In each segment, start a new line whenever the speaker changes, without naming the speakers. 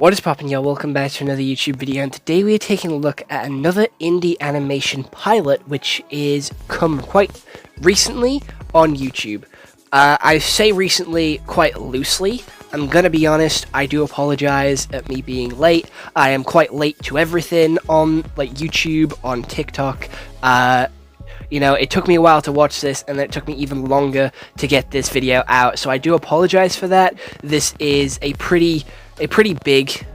What is poppin', y'all? Welcome back to another YouTube video, and today we are taking a look at another indie animation pilot, which is come quite recently on YouTube. I say recently quite loosely. I'm gonna be honest, I do apologize at me being late. I am quite late to everything on YouTube, on TikTok. You know, it took me a while to watch this, and then it took me even longer to get this video out, so I do apologize for that. This is a pretty big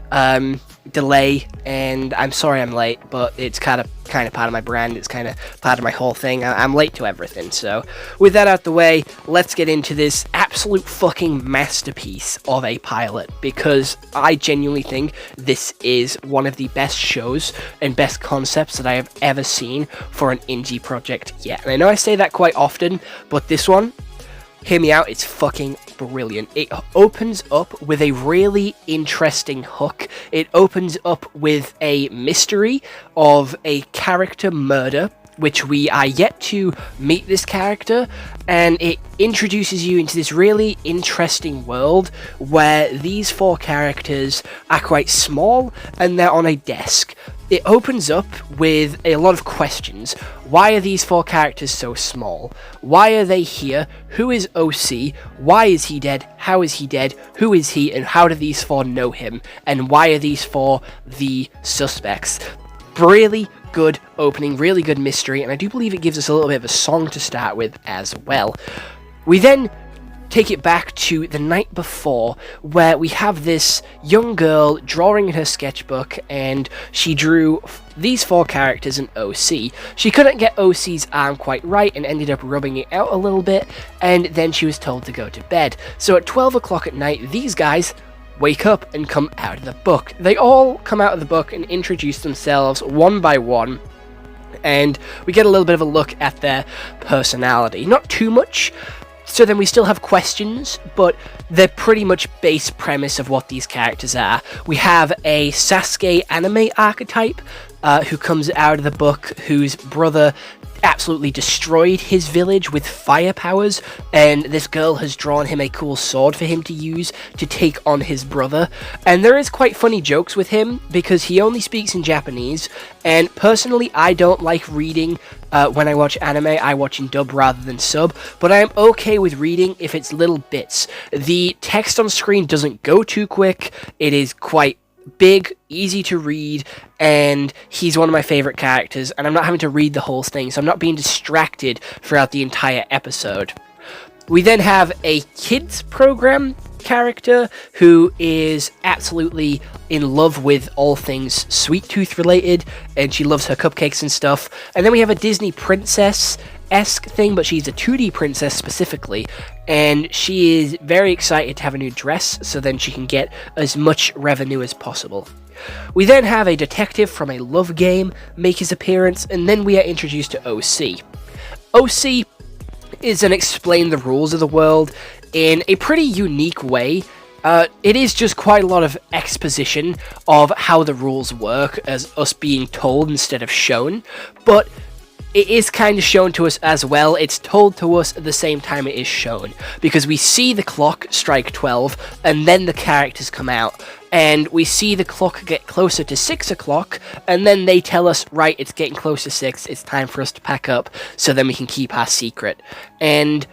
delay, and I'm sorry I'm late, but it's kind of part of my brand. It's kind of part of my whole thing. I'm late to everything. So with that out the way, let's get into this absolute fucking masterpiece of a pilot, because I genuinely think this is one of the best shows and best concepts that I have ever seen for an indie project yet. And I know I say that quite often, but this one, hear me out, it's fucking brilliant. It opens up with a really interesting hook. It opens up with a mystery of a character murder, which we are yet to meet this character, and it introduces you into this really interesting world where these four characters are quite small and they're on a desk. It opens up with a lot of questions. Why are these four characters so small? Why are they here? Who is OC? Why is he dead? How is he dead? Who is he? And how do these four know him? And why are these four the suspects? Really good opening, really good mystery, and I do believe it gives us a little bit of a song to start with as well. We then take it back to the night before, where we have this young girl drawing in her sketchbook, and she drew these four characters in OC. She couldn't get OC's arm quite right and ended up rubbing it out a little bit, and then she was told to go to bed. So at 12 o'clock at night, these guys wake up and come out of the book. They all come out of the book and introduce themselves one by one, and we get a little bit of a look at their personality. Not too much, so then we still have questions, but they're pretty much base premise of what these characters are. We have a Sasuke anime archetype who comes out of the book, whose brother absolutely destroyed his village with fire powers, and this girl has drawn him a cool sword for him to use to take on his brother. And there is quite funny jokes with him because he only speaks in Japanese, and personally I don't like reading when I watch anime. I watch in dub rather than sub, but I am okay with reading if it's little bits. The text on screen doesn't go too quick. It is quite big, easy to read, and he's one of my favorite characters, and I'm not having to read the whole thing, so I'm not being distracted throughout the entire episode. We then have a kids program character who is absolutely in love with all things Sweet Tooth related, and she loves her cupcakes and stuff. And then we have a Disney princess-esque thing, but she's a 2D princess specifically, and she is very excited to have a new dress so then she can get as much revenue as possible. We then have a detective from a love game make his appearance, and then we are introduced to OC. OC is an explain the rules of the world in a pretty unique way. It is just quite a lot of exposition of how the rules work as us being told instead of shown, but it is kind of shown to us as well. It's told to us at the same time it is shown, because we see the clock strike 12 and then the characters come out, and we see the clock get closer to 6 o'clock, and then they tell us, right, it's getting close to 6, it's time for us to pack up so then we can keep our secret. And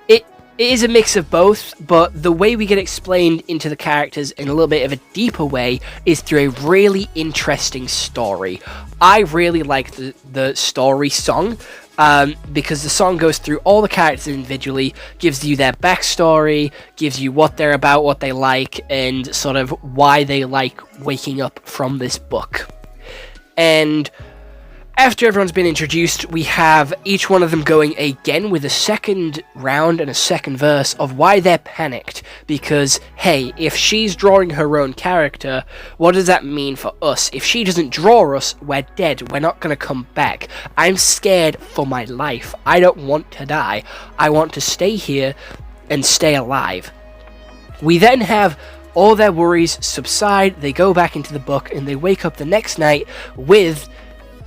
it is a mix of both, but the way we get explained into the characters in a little bit of a deeper way is through a really interesting story. I really like the story song, because the song goes through all the characters individually, gives you their backstory, gives you what they're about, what they like, and sort of why they like waking up from this book. And after everyone's been introduced, we have each one of them going again with a second round and a second verse of why they're panicked. Because, hey, if she's drawing her own character, what does that mean for us? If she doesn't draw us, we're dead. We're not going to come back. I'm scared for my life. I don't want to die. I want to stay here and stay alive. We then have all their worries subside, they go back into the book, and they wake up the next night with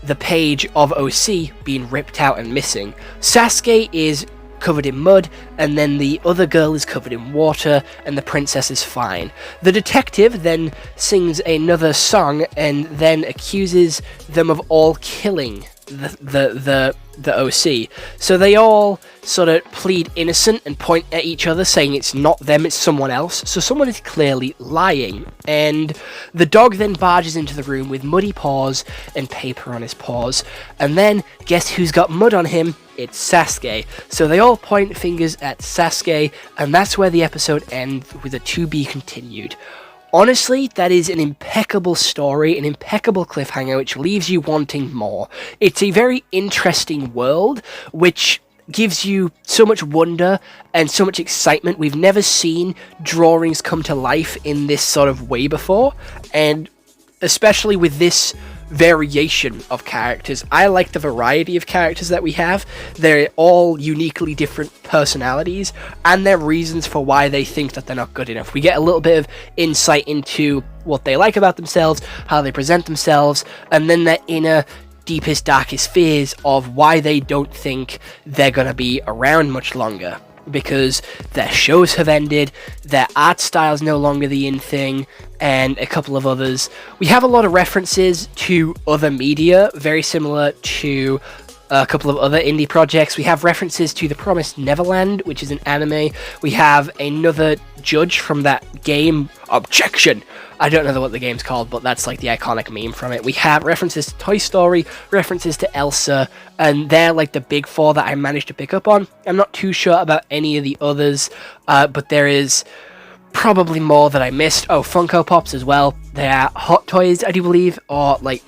the page of OC being ripped out and missing. Sasuke is covered in mud, and then the other girl is covered in water, and the princess is fine. The detective then sings another song and then accuses them of all killing the OC. So they all sort of plead innocent and point at each other, saying it's not them, it's someone else. So someone is clearly lying. And the dog then barges into the room with muddy paws and paper on his paws. And then, guess who's got mud on him? It's Sasuke. So they all point fingers at Sasuke, and that's where the episode ends with a to be continued. Honestly, that is an impeccable story, an impeccable cliffhanger, which leaves you wanting more. It's a very interesting world, which gives you so much wonder and so much excitement. We've never seen drawings come to life in this sort of way before, and especially with this variation of characters. I like the variety of characters that we have. They're all uniquely different personalities, and their reasons for why they think that they're not good enough. We get a little bit of insight into what they like about themselves, how they present themselves, and then their inner deepest, darkest fears of why they don't think they're gonna be around much longer. Because their shows have ended, their art style's no longer the in thing, and a couple of others. We have a lot of references to other media, very similar to a couple of other indie projects. We have references to The Promised Neverland, which is an anime. We have another judge from that game, Objection! I don't know what the game's called, but that's like the iconic meme from it. We have references to Toy Story, references to Elsa, and they're like the big four that I managed to pick up on. I'm not too sure about any of the others, but there is probably more that I missed. Oh, Funko Pops as well. They're Hot Toys, I do believe, or like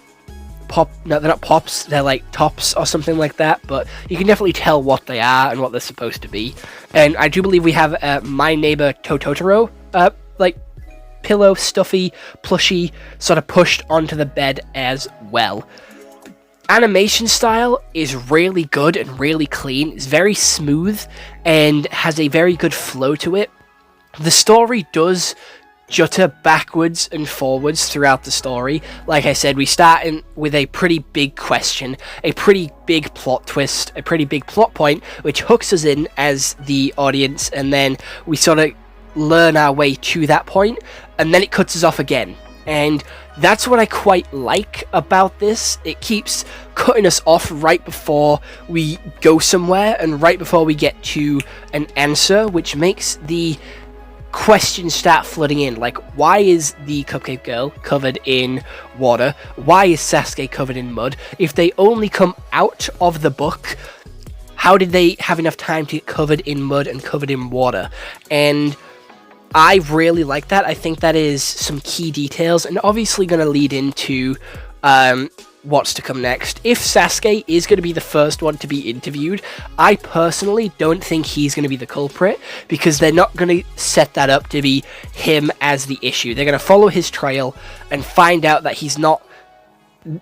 no, they're not Pops, they're like Tops or something like that, but you can definitely tell what they are and what they're supposed to be. And I do believe we have My Neighbor Totoro, like pillow, stuffy, plushy, sort of pushed onto the bed as well. Animation style is really good and really clean. It's very smooth and has a very good flow to it. The story does jutter backwards and forwards throughout the story. Like I said, we start in with a pretty big question, a pretty big plot twist, a pretty big plot point, which hooks us in as the audience, and then we sort of learn our way to that point, and then it cuts us off again. And that's what I quite like about this. It keeps cutting us off right before we go somewhere and right before we get to an answer, which makes the questions start flooding in. Like, why is the Cupcake Girl covered in water? Why is Sasuke covered in mud? If they only come out of the book, how did they have enough time to get covered in mud and covered in water? And I really like that. I think that is some key details, and obviously going to lead into what's to come next. If Sasuke is going to be the first one to be interviewed, I personally don't think he's going to be the culprit, because they're not going to set that up to be him as the issue. They're going to follow his trail and find out that he's not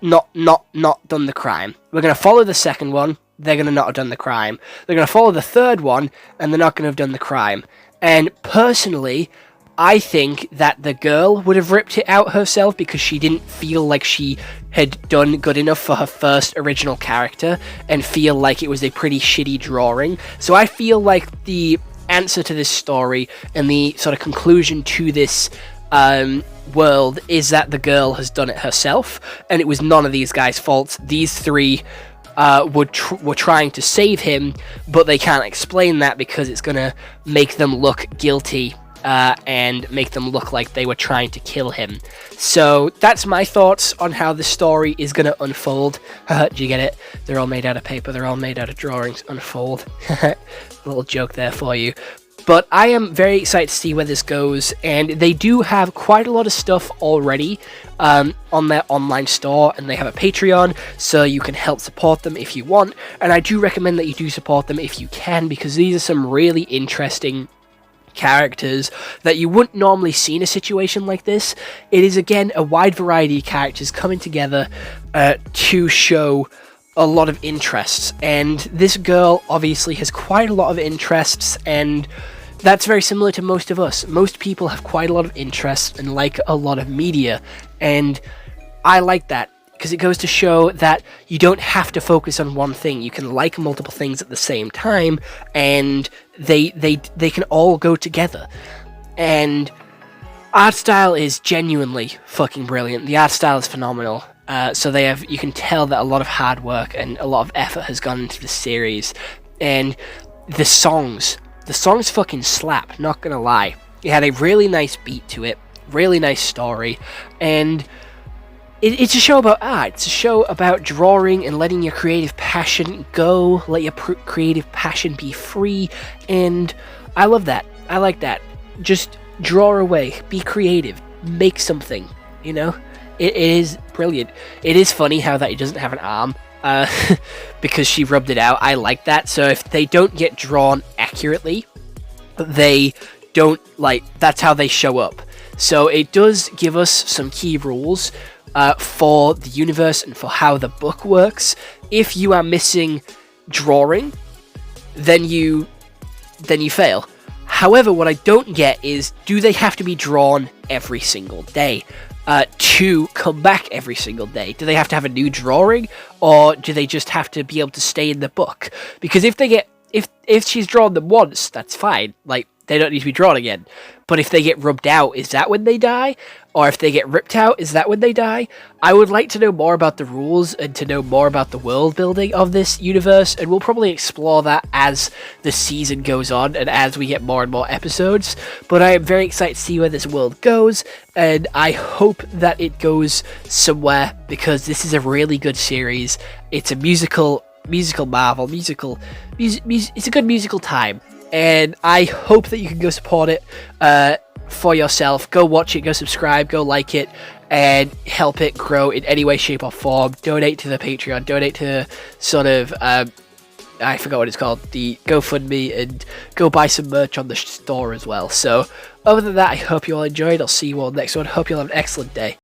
done the crime. We're going to follow the second one, they're going to not have done the crime. They're going to follow the third one, and they're not going to have done the crime. And personally, I think that the girl would have ripped it out herself because she didn't feel like she had done good enough for her first original character and feel like it was a pretty shitty drawing. So I feel like the answer to this story and the sort of conclusion to this world is that the girl has done it herself, and it was none of these guys' faults. These three were trying to save him, but they can't explain that because it's going to make them look guilty and make them look like they were trying to kill him. So that's my thoughts on how the story is going to unfold. Do you get it? They're all made out of paper, they're all made out of drawings. Unfold. A little joke there for you. But I am very excited to see where this goes, and they do have quite a lot of stuff already on their online store, and they have a Patreon, so you can help support them if you want, and I do recommend that you do support them if you can, because these are some really interesting characters that you wouldn't normally see in a situation like this. It is, again, a wide variety of characters coming together to show a lot of interests, and this girl obviously has quite a lot of interests, and that's very similar to most of us. Most people have quite a lot of interests and like a lot of media, and I like that. because it goes to show that you don't have to focus on one thing. You can like multiple things at the same time, and they can all go together. And art style is genuinely fucking brilliant. The art style is phenomenal. So you can tell that a lot of hard work and a lot of effort has gone into the series. And the songs fucking slap, not gonna lie. It had a really nice beat to it, really nice story, and it's a show about art. It's a show about drawing and letting your creative passion go, let your creative passion be free, and I love that. I like that. Just draw away, be creative, make something, you know? It is brilliant. It is funny how that it doesn't have an arm, because she rubbed it out. I like that. So if they don't get drawn accurately, they don't, like, that's how they show up. So it does give us some key rules for the universe and for how the book works. If you are missing drawing, then you fail. However, what I don't get is, do they have to be drawn every single day to come back every single day? Do they have to have a new drawing, or do they just have to be able to stay in the book? Because if she's drawn them once, that's fine. Like, they don't need to be drawn again. But if they get rubbed out, is that when they die? Or if they get ripped out, is that when they die? I would like to know more about the rules and to know more about the world building of this universe, and we'll probably explore that as the season goes on and as we get more and more episodes. But I am very excited to see where this world goes, and I hope that it goes somewhere, because this is a really good series. It's a musical marvel, it's a good musical time. And I hope that you can go support it for yourself. Go watch it, go subscribe, go like it, and help it grow in any way, shape, or form. Donate to the Patreon, donate to sort of, I forgot what it's called, the GoFundMe, and go buy some merch on the store as well. So, other than that, I hope you all enjoyed. I'll see you all next one. Hope you all have an excellent day.